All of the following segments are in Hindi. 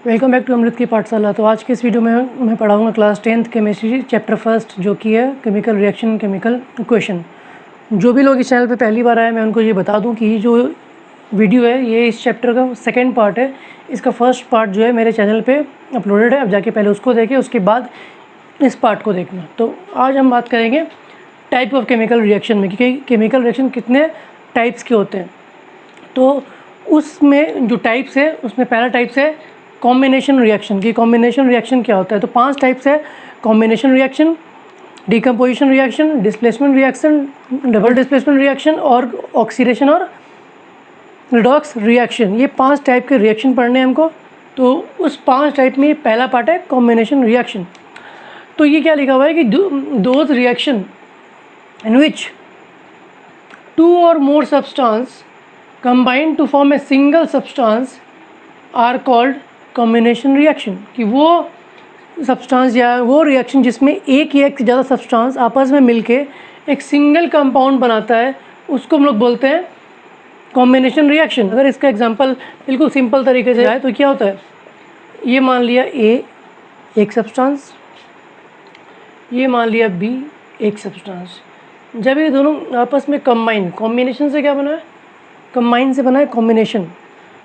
वेलकम बैक टू अमृत की पाठशाला। तो आज के इस वीडियो में मैं पढ़ाऊँगा class 10th chemistry chapter first, जो कि है केमिकल रिएक्शन केमिकल इक्वेशन। जो भी लोग इस चैनल पे पहली बार आए, मैं उनको ये बता दूं कि ये जो वीडियो है ये इस चैप्टर का सेकंड पार्ट है। इसका फर्स्ट पार्ट जो है मेरे चैनल पे अपलोडेड है, अब जाके पहले उसको देखें, उसके बाद इस पार्ट को देखना। तो आज हम बात करेंगे टाइप ऑफ केमिकल रिएक्शन में, कि केमिकल रिएक्शन कितने टाइप्स के होते हैं। तो उसमें जो टाइप्स है, उसमें पहला टाइप्स है कॉम्बिनेशन रिएक्शन। की कॉम्बिनेशन रिएक्शन क्या होता है? तो 5 टाइप्स है: combination reaction, decomposition reaction, displacement reaction, double displacement reaction और ऑक्सीडेशन और रिडॉक्स रिएक्शन। ये 5 टाइप के रिएक्शन पढ़ने हैं हमको। तो उस 5 टाइप में पहला पार्ट है कॉम्बिनेशन रिएक्शन। तो ये क्या लिखा हुआ है कि those reaction in which 2 or more substance combine to form a single substance are called combination reaction। कि वो सब्सटेंस या वो रिएक्शन जिसमें एक या एक से ज़्यादा सब्सटेंस आपस में मिलके एक सिंगल कंपाउंड बनाता है, उसको हम लोग बोलते हैं कॉम्बिनेशन रिएक्शन। अगर इसका एग्जांपल बिल्कुल सिंपल तरीके से आए तो क्या होता है, ये मान लिया ए एक सब्सटेंस, ये मान लिया बी एक सब्सटेंस। जब ये दोनों आपस में कॉम्बिनेशन से क्या बना है, कंबाइन से बना है कॉम्बिनेशन।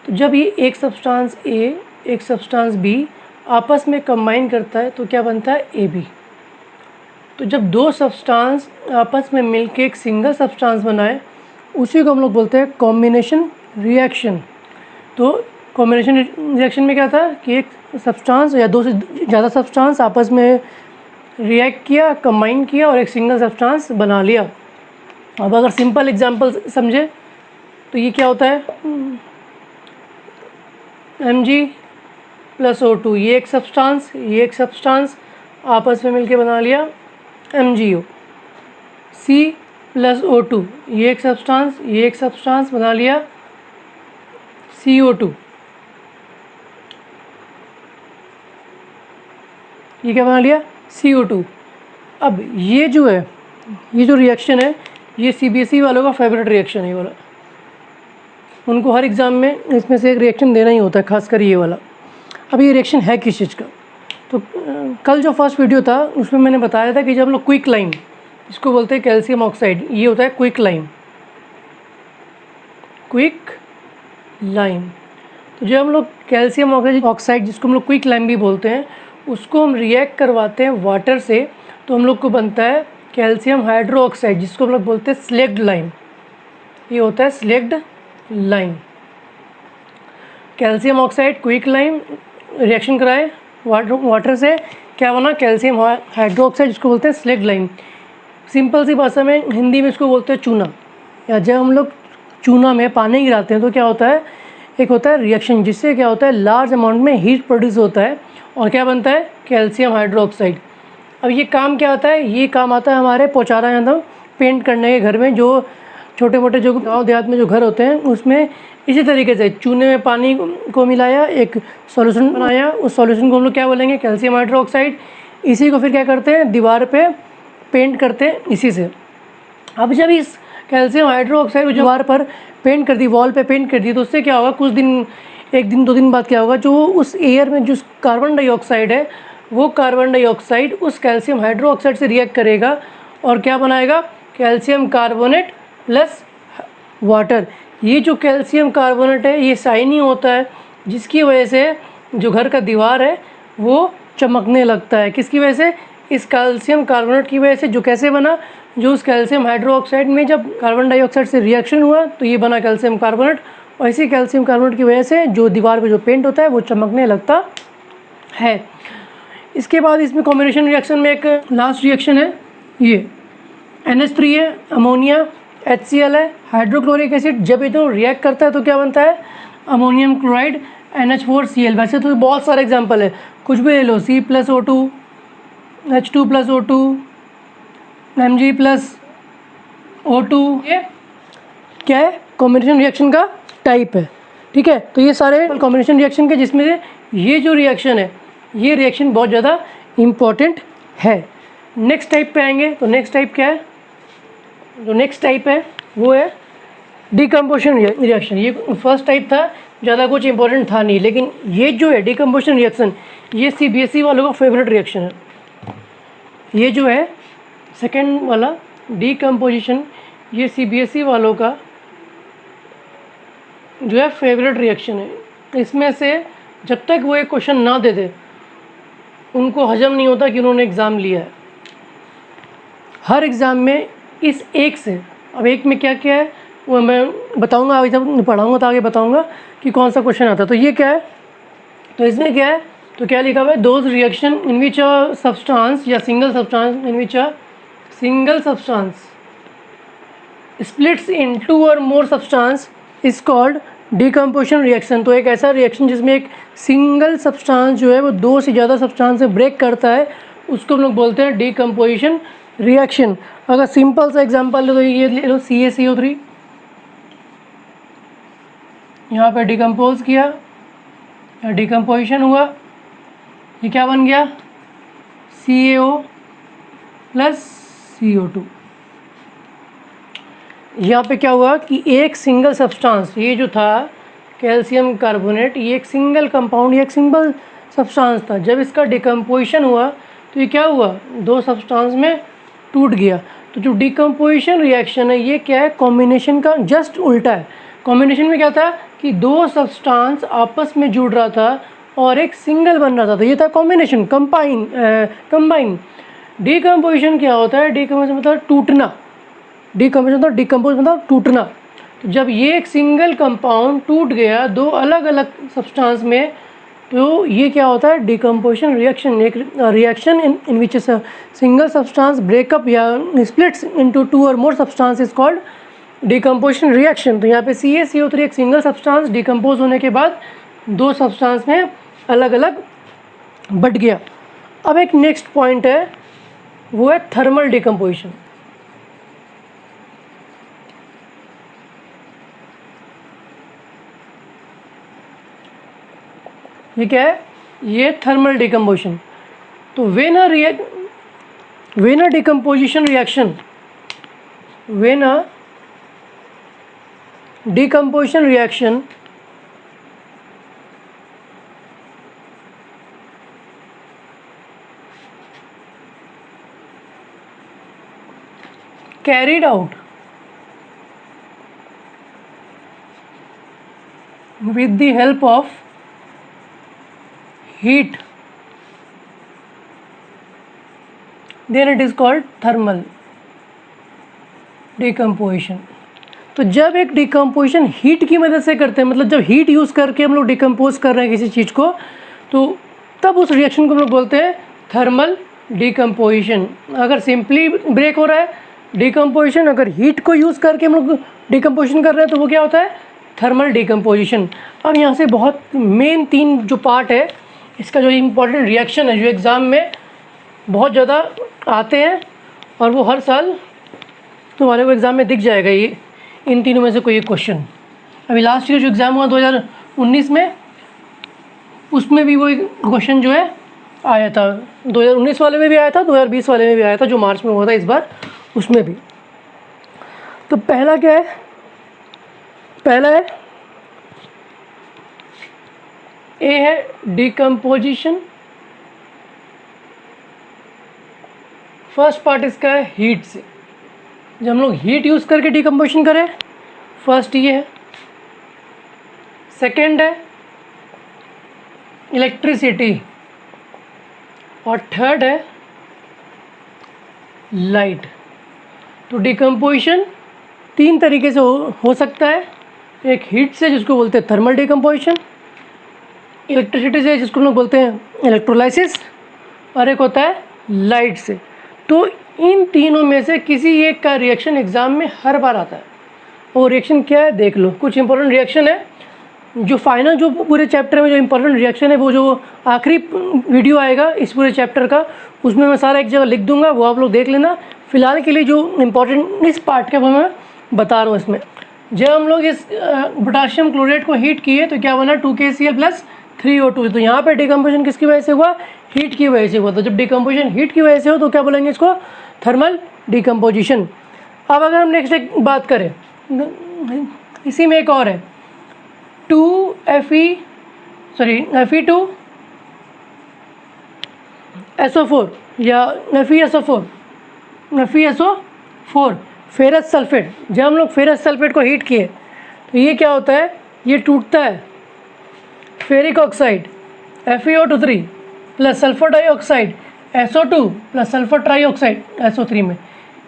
तो जब ये एक सब्सटेंस ए एक सब्सटेंस बी आपस में कंबाइन करता है तो क्या बनता है, ए बी। तो जब दो सब्सटेंस आपस में मिलके एक सिंगल सब्सटेंस बनाए, उसी को हम लोग बोलते हैं कॉम्बिनेशन रिएक्शन। तो कॉम्बिनेशन रिएक्शन में क्या था कि एक सब्सटेंस या दो से ज़्यादा सब्सटेंस आपस में रिएक्ट किया, कंबाइन किया और एक सिंगल सब्सटेंस बना लिया। अब अगर सिंपल एग्जांपल समझे तो ये क्या होता है, Mg+O2, ये एक सब्सटेंस आपस में मिलके बना लिया MgO। C+O2, ये एक सब्सटेंस बना लिया CO2। ये क्या बना लिया, CO2। अब ये जो है, ये जो रिएक्शन है, ये CBSE वालों का फेवरेट रिएक्शन है। ये वाला उनको हर एग्ज़ाम में इसमें से एक रिएक्शन देना ही होता है, खासकर ये वाला। अब ये रिएक्शन है किस चीज़ का? तो कल जो फर्स्ट वीडियो था उसमें मैंने बताया था कि जब हम लोग क्विक लाइम, इसको बोलते हैं कैल्शियम ऑक्साइड, ये होता है क्विक लाइम। तो जब हम लोग कैल्शियम ऑक्साइड, जिसको हम लोग क्विक लाइम भी बोलते हैं, उसको हम रिएक्ट करवाते हैं वाटर से, तो हम लोग को बनता है कैल्शियम हाइड्रो ऑक्साइड, जिसको हम लोग बोलते हैं स्लेक्ड लाइम। ये होता है slaked lime. Calcium oxide quick lime reaction कराए वाटर से, क्या बना, कैल्शियम हाइड्रो ऑक्साइड, जिसको बोलते हैं स्लेक्ड लाइम। सिंपल सी भाषा में हिंदी में इसको बोलते हैं चूना। या जब हम लोग चूना में पानी गिराते हैं तो क्या होता है, एक होता है रिएक्शन, जिससे क्या होता है लार्ज अमाउंट में हीट प्रोड्यूस होता है और क्या बनता है, कैल्शियम हाइड्रो ऑक्साइड। अब ये काम क्या आता है, ये काम आता है हमारे पोचारा यंत्र पेंट करने के घर में, जो छोटे मोटे जो गाँव देहात में जो घर होते हैं, उसमें इसी तरीके से चूने में पानी को मिलाया, एक सॉल्यूशन बनाया, उस सॉल्यूशन को हम लोग क्या बोलेंगे, कैल्शियम हाइड्रो ऑक्साइड। इसी को फिर क्या करते हैं, दीवार पे पेंट करते हैं इसी से। अब जब इस कैल्शियम हाइड्रो ऑक्साइड दीवार पर पेंट कर दी, वॉल पे पेंट कर दी, तो उससे क्या होगा, कुछ दिन, एक दिन 2 दिन बाद क्या होगा, जो उस एयर में जो कार्बन डाइऑक्साइड है, वो कार्बन डाइऑक्साइड उस कैल्शियम हाइड्रो ऑक्साइड से रिएक्ट करेगा और क्या बनाएगा, कैल्शियम कार्बोनेट प्लस वाटर। ये जो कैल्शियम कार्बोनेट है ये शाइनी होता है, जिसकी वजह से जो घर का दीवार है वो चमकने लगता है। किसकी वजह से, इस कैल्शियम कार्बोनेट की वजह से। जो कैसे बना, जो उस कैल्शियम हाइड्रो ऑक्साइड में जब कार्बन डाइऑक्साइड से रिएक्शन हुआ तो ये बना कैल्शियम कार्बोनेट, और इसी कैल्शियम कार्बोनेट की वजह से जो दीवार पे जो पेंट होता है वो चमकने लगता है। इसके बाद इसमें कॉम्बिनेशन रिएक्शन में एक लास्ट रिएक्शन है, ये NH3 है, अमोनिया, HCl है, हाइड्रोक्लोरिक एसिड। जब ये दोनों रिएक्ट करता है तो क्या बनता है, अमोनियम क्लोराइड NH4Cl। वैसे तो बहुत सारे एग्जांपल है, कुछ भी ले लो, C+O2, H2+O2, Mg+O2, ये क्या है, कॉम्बिनेशन रिएक्शन का टाइप है। ठीक है, तो ये सारे कॉम्बिनेशन रिएक्शन के, जिसमें से ये जो रिएक्शन है, ये रिएक्शन बहुत ज़्यादा इम्पॉर्टेंट है। नेक्स्ट टाइप पे आएंगे, तो नेक्स्ट टाइप क्या है, जो नेक्स्ट टाइप है वो है डिकम्पोजिशन रिएक्शन। ये फर्स्ट टाइप था ज़्यादा कुछ इंपॉर्टेंट था नहीं, लेकिन ये जो है डिकम्पोजिशन रिएक्शन, ये CBSE वालों का फेवरेट रिएक्शन है। ये जो है सेकेंड वाला डिकम्पोजिशन, ये CBSE वालों का जो है फेवरेट रिएक्शन है। इसमें से जब तक वो एक क्वेश्चन ना दे दे उनको हजम नहीं होता कि उन्होंने एग्ज़ाम लिया है। हर एग्ज़ाम में इस एक से, अब एक में क्या क्या है वो मैं बताऊंगा आगे, जब पढ़ाऊंगा तो आगे बताऊंगा कि कौन सा क्वेश्चन आता है। तो ये क्या है, तो इसमें क्या है, तो क्या लिखा हुआ है, those reaction in which a substance या single substance in which a single substance splits in 2 और more substance is called decomposition reaction. तो एक ऐसा रिएक्शन जिसमें एक सिंगल सब्सटेंस जो है वो 2 से ज़्यादा सब्सटेंस से ब्रेक करता है, उसको हम लोग बोलते हैं डिकम्पोजिशन रिएक्शन। अगर सिंपल सा एग्जांपल ले तो ये ले लो CaCO3, यहाँ पे डिकम्पोज किया, डिकम्पोजिशन हुआ, ये क्या बन गया, CaO प्लस CO2। यहाँ पे क्या हुआ कि एक सिंगल सब्सटेंस, ये जो था कैल्शियम कार्बोनेट, ये एक सिंगल कंपाउंड, ये एक सिंगल सब्सटेंस था। जब इसका डिकम्पोजिशन हुआ तो ये क्या हुआ, 2 सब्सटेंस में टूट गया। तो जो डिकम्पोजिशन रिएक्शन है ये क्या है, कॉम्बिनेशन का जस्ट उल्टा है। कॉम्बिनेशन में क्या था कि 2 सब्सटेंस आपस में जुड़ रहा था और एक सिंगल बन रहा था, तो ये था कॉम्बिनेशन, कंबाइन। डिकम्पोजिशन क्या होता है, डिकम्पोजिशन मतलब टूटना, डिकम्पोजिशन मतलब डिकम्पोज मतलब टूटना। तो जब ये एक सिंगल कंपाउंड टूट गया 2 अलग अलग सब्सटेंस में, तो ये क्या होता है, डिकम्पोजिशन रिएक्शन। एक reaction in which single substance breakup या स्प्लिट्स इनटू 2 और more substance is called decomposition reaction. तो यहाँ पे CaCO3 एक सिंगल सब्सटेंस डिकम्पोज होने के बाद 2 सब्सटेंस में अलग अलग बट गया। अब एक नेक्स्ट पॉइंट है, वो है थर्मल डिकम्पोजिशन। ये क्या है, ये थर्मल डिकम्पोजिशन। तो when a decomposition reaction, when a decomposition reaction carried out with the help of heat, then it is called thermal decomposition। तो जब एक डिकम्पोजिशन हीट की मदद से करते हैं, मतलब जब हीट यूज़ करके हम लोग डिकम्पोज कर रहे हैं किसी चीज़ को, तो तब उस रिएक्शन को हम लोग बोलते हैं थर्मल डिकम्पोजिशन। अगर सिंपली ब्रेक हो रहा है डिकम्पोजिशन, अगर हीट को यूज़ करके हम लोग डिकम्पोजिशन कर रहे हैं तो वो क्या होता है, थर्मल डिकम्पोजिशन। अब यहाँ से बहुत मेन 3 जो पार्ट है इसका, जो इम्पोर्टेंट रिएक्शन है जो एग्ज़ाम में बहुत ज़्यादा आते हैं और वो हर साल तुम्हारे को एग्ज़ाम में दिख जाएगा, ये इन तीनों में से कोई एक क्वेश्चन। अभी लास्ट ईयर जो एग्ज़ाम हुआ 2019 में, उसमें भी वही क्वेश्चन जो है आया था, 2019 वाले में भी आया था, 2020 वाले में भी आया था, जो मार्च में हुआ था इस बार, उसमें भी। तो पहला क्या है, पहला है ए है डिकम्पोजिशन। फर्स्ट पार्ट इसका है हीट से, जब हम लोग हीट यूज़ करके डिकम्पोजिशन करें, फर्स्ट ये है। सेकंड है इलेक्ट्रिसिटी और थर्ड है लाइट। तो डिकम्पोजिशन 3 तरीके से हो सकता है, एक हीट से जिसको बोलते हैं थर्मल डिकम्पोजिशन, इलेक्ट्रिसिटी से जिसको हम लोग बोलते हैं इलेक्ट्रोलाइसिस, और एक होता है लाइट से। तो इन तीनों में से किसी एक का रिएक्शन एग्ज़ाम में हर बार आता है। वो रिएक्शन क्या है देख लो, कुछ इंपॉर्टेंट रिएक्शन है जो फाइनल, जो पूरे चैप्टर में जो इंपॉर्टेंट रिएक्शन है, वो जो आखिरी वीडियो आएगा इस पूरे चैप्टर का, उसमें मैं सारा एक जगह लिख दूंगा, वो आप लोग देख लेना। फिलहाल के लिए जो इम्पोर्टेंट इस पार्ट का वो मैं बता रहा हूँ। इसमें जब हम लोग इस पोटाशियम क्लोरेट को हीट किए तो क्या बना, 2KCl प्लस 3O2। तो यहाँ पे डिकम्पोजिशन किसकी वजह से हुआ, हीट की वजह से हुआ। तो जब डिकम्पोजिशन हीट की वजह से हो तो क्या बोलेंगे इसको, थर्मल डिकम्पोजिशन। अब अगर हम नेक्स्ट एक बात करें, इसी में एक और है, FeSO4 या FeSO4 फेरस सल्फेट। जब हम लोग फेरस सल्फेट को हीट किए तो ये क्या होता है, ये टूटता है। Ferric oxide FeO2 plus sulphur dioxide SO2 plus sulphur trioxide SO3 में।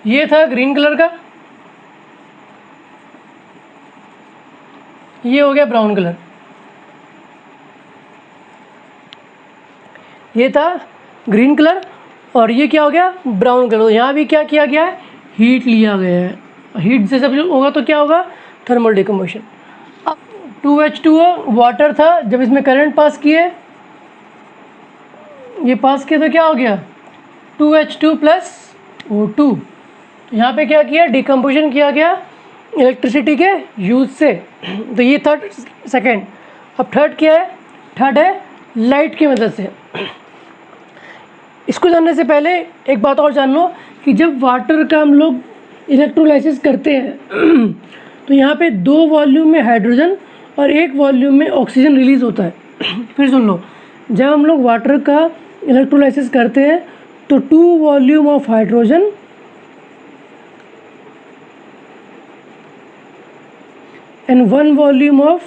ये था ग्रीन कलर का, ये हो गया ब्राउन कलर। ये था ग्रीन कलर और ये क्या हो गया, ब्राउन कलर। यहाँ भी क्या किया गया है, हीट लिया गया है। हीट से सब होगा तो क्या होगा, थर्मल डिकम्पोजिशन। अब 2H2O वाटर था, जब इसमें करंट पास किए, ये पास किया तो क्या हो गया, 2H2 प्लस O2। यहाँ पे क्या किया, डिकम्पोजिशन किया गया इलेक्ट्रिसिटी के यूज से। तो ये था सेकेंड। अब थर्ड क्या है, थर्ड है लाइट की मदद से। इसको जानने से पहले एक बात और जान लो कि जब वाटर का हम लोग इलेक्ट्रोलाइसिस करते हैं तो यहाँ पे 2 वॉल्यूम में हाइड्रोजन और 1 वॉल्यूम में ऑक्सीजन रिलीज़ होता है। फिर सुन लो, जब हम लोग वाटर का इलेक्ट्रोलाइसिस करते हैं तो 2 volume of hydrogen and 1 volume of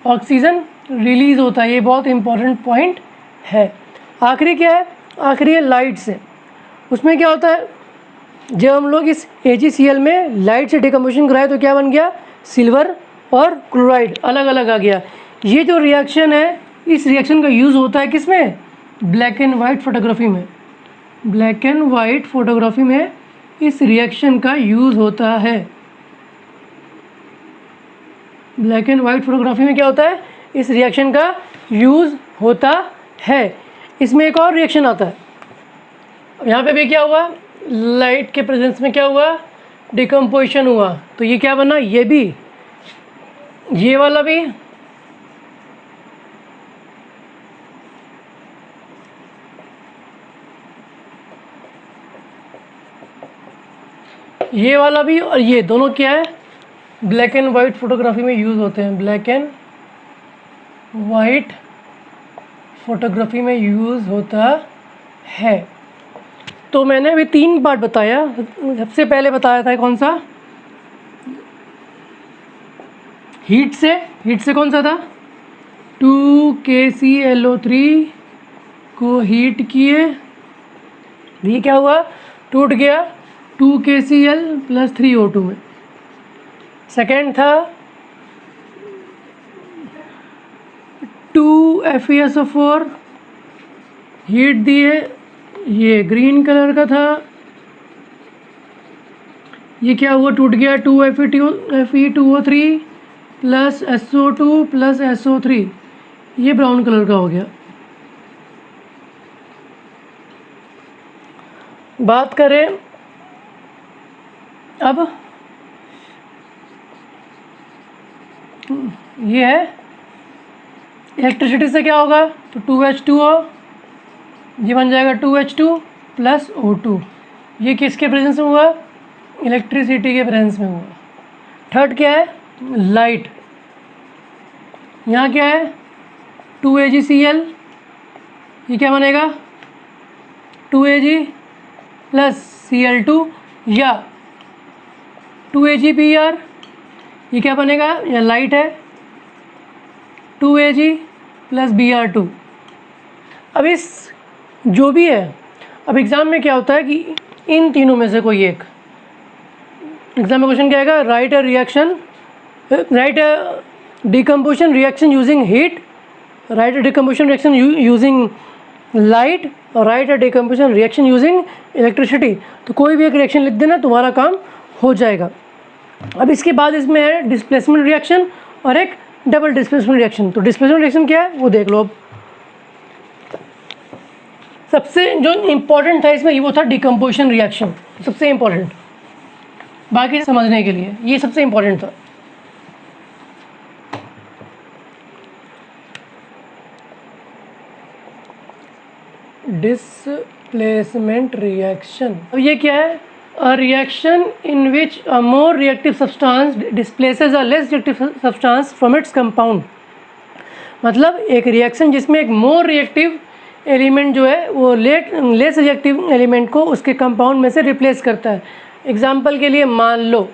oxygen release होता है। ये बहुत इंपॉर्टेंट पॉइंट है। आखिरी क्या है, आखिरी है लाइट से। उसमें क्या होता है, जब हम लोग इस AgCl में लाइट से डिकम्पोजिशन कराए तो क्या बन गया, सिल्वर और क्लोराइड अलग अलग आ गया। ये जो रिएक्शन है, इस रिएक्शन का यूज़ होता है किस में, ब्लैक एंड वाइट फोटोग्राफी में। ब्लैक एंड वाइट फोटोग्राफी में इस रिएक्शन का यूज़ होता है। ब्लैक एंड वाइट फोटोग्राफी में क्या होता है, इस रिएक्शन का यूज़ होता है। इसमें एक और रिएक्शन आता है, यहाँ पे भी क्या हुआ, लाइट के प्रेजेंस में क्या हुआ, डिकम्पोजिशन हुआ। तो ये क्या बना, ये भी, ये वाला भी, ये वाला भी, और ये दोनों क्या है, ब्लैक एंड वाइट फोटोग्राफी में यूज़ होते हैं। ब्लैक एंड वाइट फोटोग्राफी में यूज़ होता है। तो मैंने अभी 3 पार्ट बताया। सबसे पहले बताया था कौन सा, हीट से कौन सा था, 2KClO3 को हीट किए, ये क्या हुआ, टूट गया 2KCl प्लस 3O2 में। सेकेंड था 2FeSO4 हीट दिए, ये ग्रीन कलर का था, ये क्या हुआ, टूट गया 2Fe2O3 plus SO2 plus SO3, ये ब्राउन कलर का हो गया। बात करें अब, ये है इलेक्ट्रिसिटी से क्या होगा, तो 2H2O, ये बन जाएगा 2H2 प्लस O2। ये किसके प्रेजेंस में हुआ, इलेक्ट्रिसिटी के प्रेजेंस में हुआ। थर्ड क्या है, लाइट। यहाँ क्या है, 2AgCl, ये क्या बनेगा, 2Ag प्लस Cl2, या 2AgBr, ये क्या बनेगा, या लाइट है, 2Ag प्लस Br2। अब इस जो भी है, अब एग्ज़ाम में क्या होता है कि इन तीनों में से कोई एक, एग्जाम में क्वेश्चन क्या आएगा, write a decomposition reaction using heat, write a decomposition reaction using light, और write a decomposition reaction using electricity. तो कोई भी एक रिएक्शन लिख देना, तुम्हारा काम हो जाएगा। अब इसके बाद इसमें है डिस्प्लेसमेंट रिएक्शन और एक डबल डिस्प्लेसमेंट रिएक्शन। तो डिस्प्लेसमेंट रिएक्शन क्या है वो देख लो। अब सबसे जो इम्पोर्टेंट था इसमें वो था डिकम्पोजिशन रिएक्शन, सबसे इम्पोर्टेंट, बाकी समझने के लिए ये सबसे इम्पोर्टेंट था। डिस्प्लेसमेंट रिएक्शन, अब ये क्या है, a reaction in which a more reactive substance displaces a less reactive substance from its compound. मतलब एक रिएक्शन जिसमें एक मोर रिएक्टिव एलिमेंट जो है वो लेस रिएक्टिव एलिमेंट को उसके कंपाउंड में से रिप्लेस करता है। एग्जाम्पल के लिए मान लो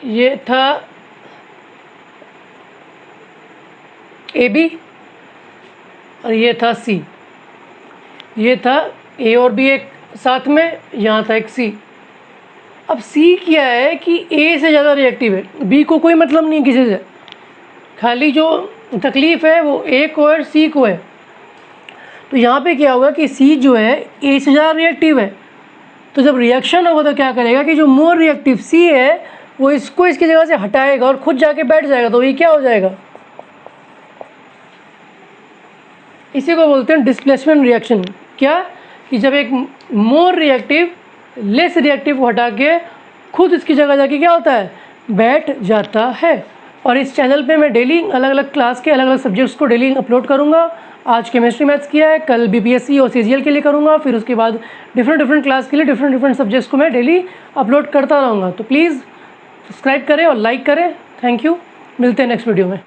ये था AB और ये था C, ये था A और B एक साथ में, यहाँ था एक C। अब C क्या है कि A से ज़्यादा रिएक्टिव है, B को कोई मतलब नहीं किसी से, खाली जो तकलीफ़ है वो A को है और C को है। तो यहाँ पे क्या होगा कि C जो है A से ज़्यादा रिएक्टिव है, तो जब रिएक्शन होगा तो क्या करेगा कि जो मोर रिएक्टिव C है वो इसको इसकी जगह से हटाएगा और खुद जाके बैठ जाएगा, तो ये क्या हो जाएगा, इसी को बोलते हैं डिस्प्लेसमेंट रिएक्शन। क्या कि जब एक मोर रिएक्टिव लेस रिएक्टिव को हटा के खुद इसकी जगह जाके क्या होता है, बैठ जाता है। और इस चैनल पे मैं डेली अलग अलग क्लास के अलग अलग सब्जेक्ट्स को डेली अपलोड करूँगा। आज केमिस्ट्री मैथ्स किया है, कल BPSC और CGL के लिए करूँगा, फिर उसके बाद डिफरेंट क्लास के लिए डिफरेंट सब्जेक्ट्स को मैं डेली अपलोड करता रहूँगा। तो प्लीज़ सब्सक्राइब करें और लाइक करें। थैंक यू, मिलते हैं नेक्स्ट वीडियो में।